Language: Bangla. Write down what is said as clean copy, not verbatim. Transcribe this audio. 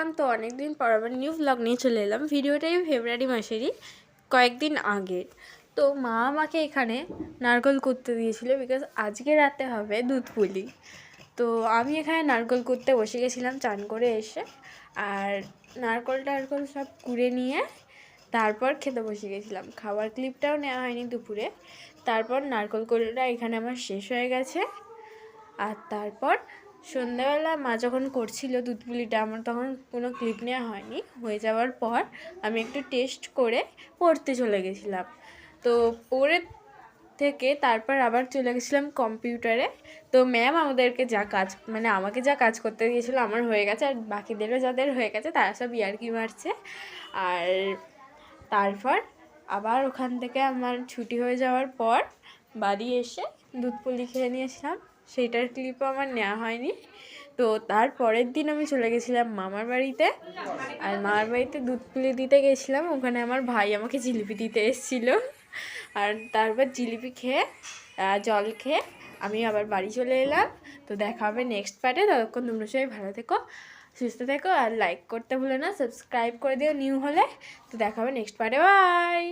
এভরিওয়ান, তো অনেক দিন পর আবার নিউ ব্লগ নিয়ে চলে এলাম। ভিডিওটাই ফেব্রুয়ারি মাসেরই কয়েকদিন আগে। তো মা আমাকে এখানে নারকেল করতে দিয়েছিল, বিকজ আজকে রাতে হবে দুধ পুলি। তো আমি এখানে নারকেল করতে বসে গেছিলাম চান করে এসে, আর নারকেল টারকেল সব কুড়ে নিয়ে তারপর খেতে বসে গেছিলাম। খাবার ক্লিপটাও নেওয়া হয়নি দুপুরে। তারপর নারকেল কোড়াটা এখানে আমার শেষ হয়ে গেছে। আর তারপর সন্ধ্যাবেলা মা যখন করছিল দুধ পুলিটা, আমার তখন কোনো ক্লিপ নেওয়া হয়নি। হয়ে যাওয়ার পর আমি একটু টেস্ট করে পড়তে চলে গেছিলাম। তো পড়ে থেকে তারপর আবার চলে গেছিলাম কম্পিউটারে। তো ম্যাম আমাদেরকে যা কাজ, মানে আমাকে যা কাজ করতে দিয়েছিলো আমার হয়ে গেছে, আর বাকিদেরও যাদের হয়ে গেছে তারা সব ইয়ার্কি মারছে। আর তারপর আবার ওখান থেকে আমার ছুটি হয়ে যাওয়ার পর বাড়ি এসে দুধ পুলি খেয়ে নিয়েছিলাম। সেইটার ক্লিপও আমার নেওয়া হয়নি। তো তার পরের দিন আমি চলে গেছিলাম মামার বাড়িতে, আর মামার বাড়িতে দুধ পুলি দিতে গেছিলাম। ওখানে আমার ভাই আমাকে জিলিপি দিতে এসেছিলো। আর তারপর জিলিপি খেয়ে জল খেয়ে আমি আবার বাড়ি চলে এলাম। তো দেখা হবে নেক্সট পার্টে। ততক্ষণ তোমরা সবাই ভালো থেকো, সুস্থ থেকো, আর লাইক করতে ভুলো না, সাবস্ক্রাইব করে দিও নিউ হলে। তো দেখা হবে নেক্সট পার্টে। বাই।